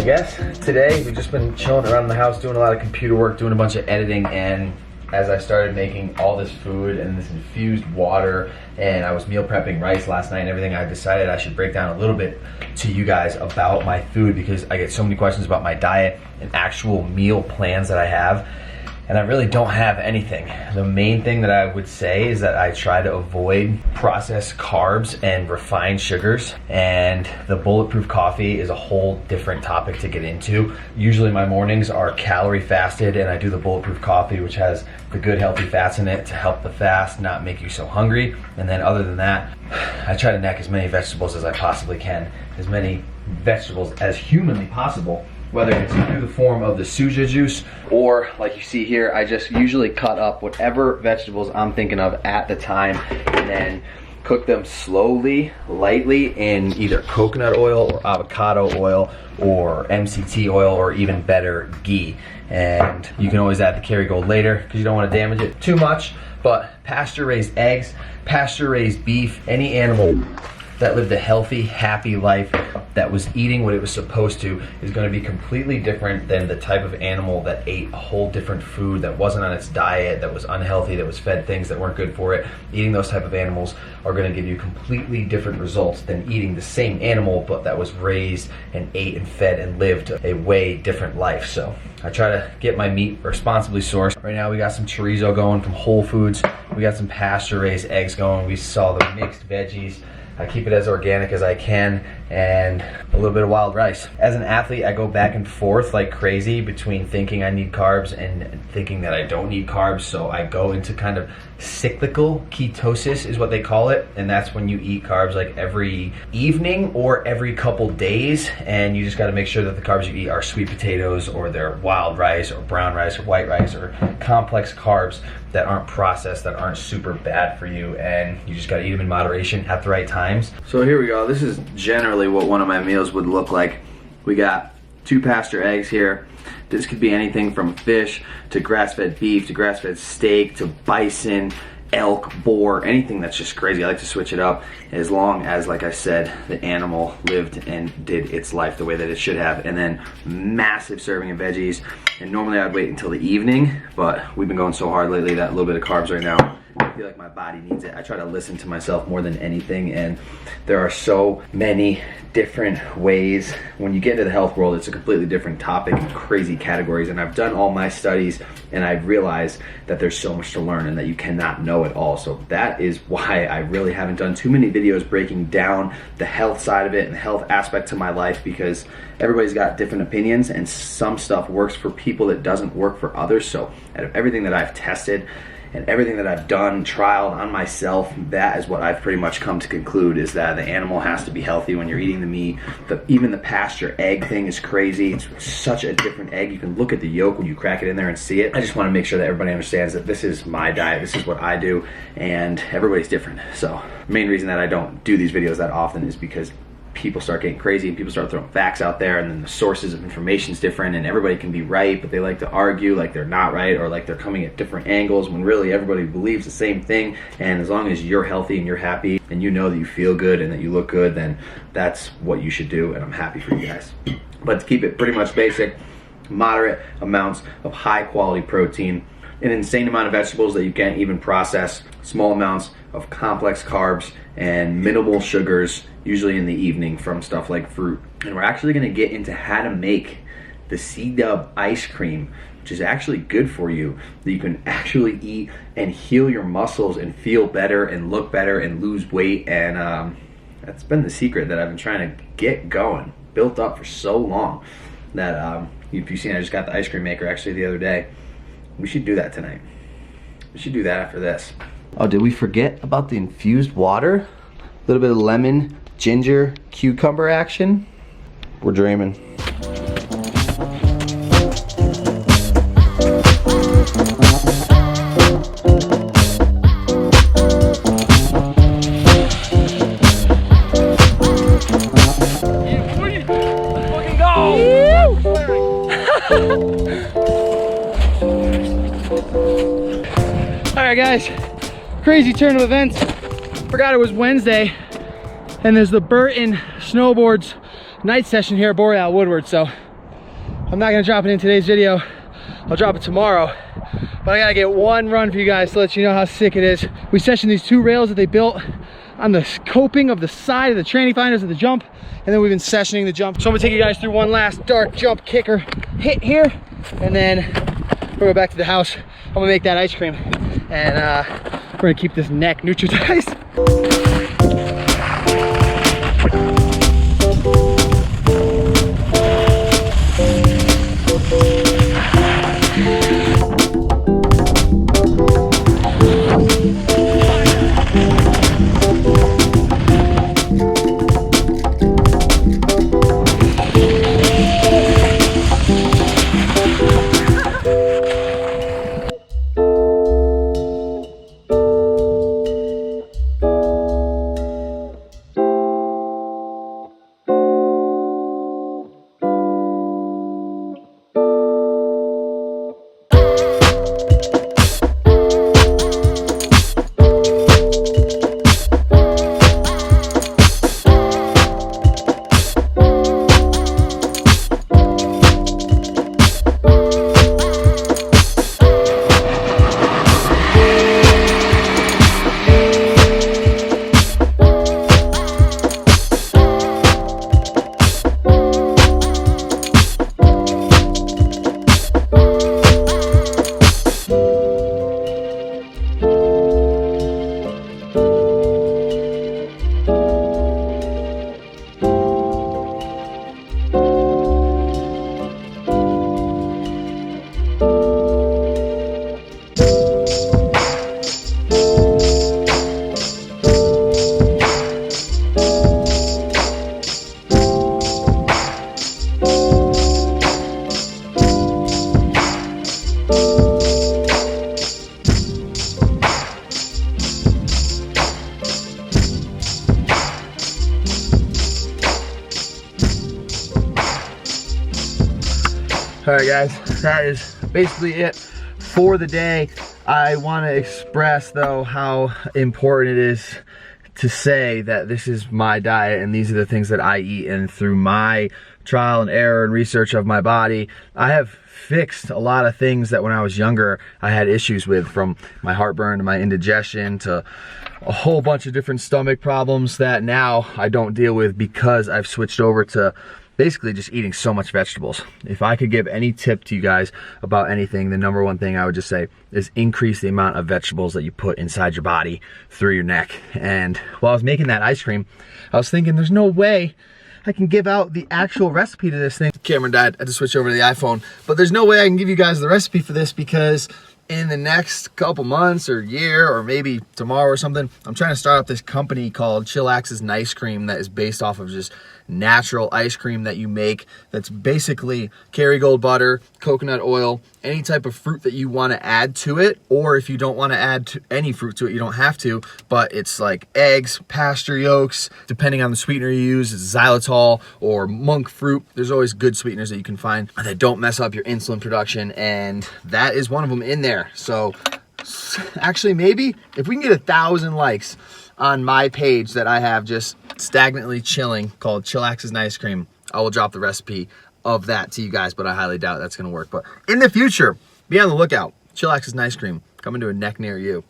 guess today we've just been chilling around the house doing a lot of computer work, doing a bunch of editing, and as I started making all this food and this infused water, and I was meal prepping rice last night and everything, I decided I should break down a little bit to you guys about my food, because I get so many questions about my diet and actual meal plans that I have, and I really don't have anything. The main thing that I would say is that I try to avoid processed carbs and refined sugars, and the bulletproof coffee is a whole different topic to get into. Usually my mornings are calorie fasted, and I do the bulletproof coffee, which has the good healthy fats in it to help the fast not make you so hungry. And then other than that, I try to neck as many vegetables as I possibly can, as many vegetables as humanly possible, whether it's through the form of the suja juice or like you see here, I just usually cut up whatever vegetables I'm thinking of at the time and then cook them slowly, lightly in either coconut oil or avocado oil or MCT oil, or even better, ghee. And you can always add the Kerrygold later because you don't want to damage it too much. But pasture-raised eggs, pasture-raised beef, any animal that lived a healthy, happy life, that was eating what it was supposed to, is going to be completely different than the type of animal that ate a whole different food, that wasn't on its diet, that was unhealthy, that was fed things that weren't good for it. Eating those type of animals are going to give you completely different results than eating the same animal but that was raised and ate and fed and lived a way different life. So I try to get my meat responsibly sourced. Right now we got some chorizo going from Whole Foods. We got some pasture-raised eggs going. We saw the mixed veggies. I keep it as organic as I can, and a little bit of wild rice. As an athlete, I go back and forth like crazy between thinking I need carbs and thinking that I don't need carbs. So I go into kind of cyclical ketosis is what they call it, and that's when you eat carbs like every evening or every couple days, and you just got to make sure that the carbs you eat are sweet potatoes, or they're wild rice or brown rice or white rice, or complex carbs that aren't processed, that aren't super bad for you, and you just got to eat them in moderation at the right times. So here we go. This is generally what one of my meals would look like. We got 2 pasture eggs here. This could be anything from fish to grass-fed beef to grass-fed steak to bison, elk, boar, anything that's just crazy. I like to switch it up as long as, like I said, the animal lived and did its life the way that it should have. And then massive serving of veggies. And normally I'd wait until the evening, but we've been going so hard lately that a little bit of carbs right now, I feel like my body needs it. I try to listen to myself more than anything, and there are so many different ways. When you get into the health world, it's a completely different topic and crazy categories, and I've done all my studies, and I've realized that there's so much to learn and that you cannot know it all. So that is why I really haven't done too many videos breaking down the health side of it and the health aspect to my life, because everybody's got different opinions, and some stuff works for people that doesn't work for others. So out of everything that I've tested and everything that I've done, trialed on myself, that is what I've pretty much come to conclude, is that the animal has to be healthy when you're eating the meat. Even the pasture egg thing is crazy. It's such a different egg. You can look at the yolk when you crack it in there and see it. I just want to make sure that everybody understands that this is my diet, this is what I do, and everybody's different. So the main reason that I don't do these videos that often is because people start getting crazy and people start throwing facts out there, and then the sources of information is different, and everybody can be right, but they like to argue like they're not right, or like they're coming at different angles, when really everybody believes the same thing. And as long as you're healthy and you're happy and you know that you feel good and that you look good, then that's what you should do, and I'm happy for you guys. But to keep it pretty much basic, moderate amounts of high quality protein, an insane amount of vegetables that you can't even process, small amounts of complex carbs, and minimal sugars, usually in the evening from stuff like fruit. And we're actually going to get into how to make the C-Dub ice cream, which is actually good for you, that you can actually eat and heal your muscles and feel better and look better and lose weight. And that's been the secret that I've been trying to get going, built up for so long, that if you've seen, I just got the ice cream maker actually the other day. We should do that tonight. We should do that after this. Oh, did we forget about the infused water? A little bit of lemon, ginger, cucumber action. We're dreaming. Fucking go! Alright guys, crazy turn of events. Forgot it was Wednesday, and there's the BERN snowboards night session here at BARRELL Woodward. So I'm not gonna drop it in today's video. I'll drop it tomorrow. But I gotta get one run for you guys to let you know how sick it is. We sectioned these 2 rails that they built on the coping of the side of the tranny finders of the jump, and then we've been sessioning the jump. So I'm gonna take you guys through one last dark jump kicker hit here, and then we'll go back to the house. I'm gonna make that ice cream, and we're gonna keep this neck neutralized. All right, guys, that is basically it for the day. I want to express, though, how important it is to say that this is my diet and these are the things that I eat, and through my trial and error and research of my body, I have fixed a lot of things that when I was younger I had issues with, from my heartburn to my indigestion to a whole bunch of different stomach problems that now I don't deal with because I've switched over to basically just eating so much vegetables. If I could give any tip to you guys about anything, the number one thing I would just say is increase the amount of vegetables that you put inside your body through your neck. And while I was making that ice cream, I was thinking there's no way I can give out the actual recipe to this thing. The camera died, I had to switch over to the iPhone, but there's no way I can give you guys the recipe for this, because in the next couple months or year, or maybe tomorrow or something, I'm trying to start up this company called Chillax's Nice Cream that is based off of just natural ice cream that you make, that's basically Kerrygold butter, coconut oil, any type of fruit that you want to add to it, or if you don't want to add any fruit to it, you don't have to, but it's like eggs, pasture yolks, depending on the sweetener you use, it's xylitol or monk fruit. There's always good sweeteners that you can find that don't mess up your insulin production, and that is one of them in there. So actually, maybe if we can get 1,000 likes on my page that I have just stagnantly chilling called Chillax's Nice Cream, I will drop the recipe of that to you guys, but I highly doubt that's gonna work. But in the future, be on the lookout. Chillax's Nice Cream coming to a neck near you.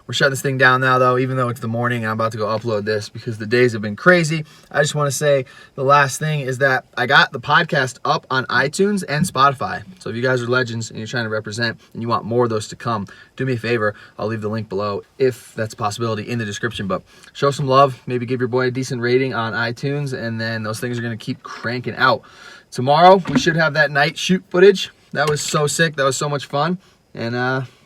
We're shutting this thing down now, though, even though it's the morning and I'm about to go upload this because the days have been crazy. I just want to say the last thing is that I got the podcast up on iTunes and Spotify. So if you guys are legends and you're trying to represent and you want more of those to come, do me a favor. I'll leave the link below if that's a possibility in the description. But show some love. Maybe give your boy a decent rating on iTunes, and then those things are going to keep cranking out. Tomorrow, we should have that night shoot footage. That was so sick. That was so much fun. And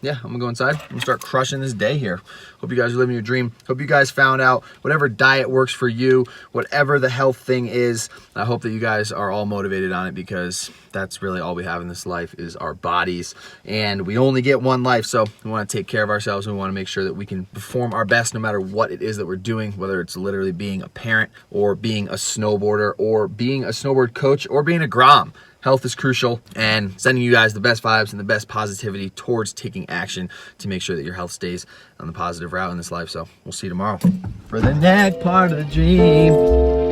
yeah, I'm gonna go inside. I'm gonna start crushing this day here. Hope you guys are living your dream. Hope you guys found out whatever diet works for you, whatever the health thing is. I hope that you guys are all motivated on it, because that's really all we have in this life is our bodies. And we only get one life, so we wanna take care of ourselves, and we wanna make sure that we can perform our best no matter what it is that we're doing, whether it's literally being a parent or being a snowboarder or being a snowboard coach or being a Grom. Health is crucial, and sending you guys the best vibes and the best positivity towards taking action to make sure that your health stays on the positive route in this life. So we'll see you tomorrow for the neck part of the dream.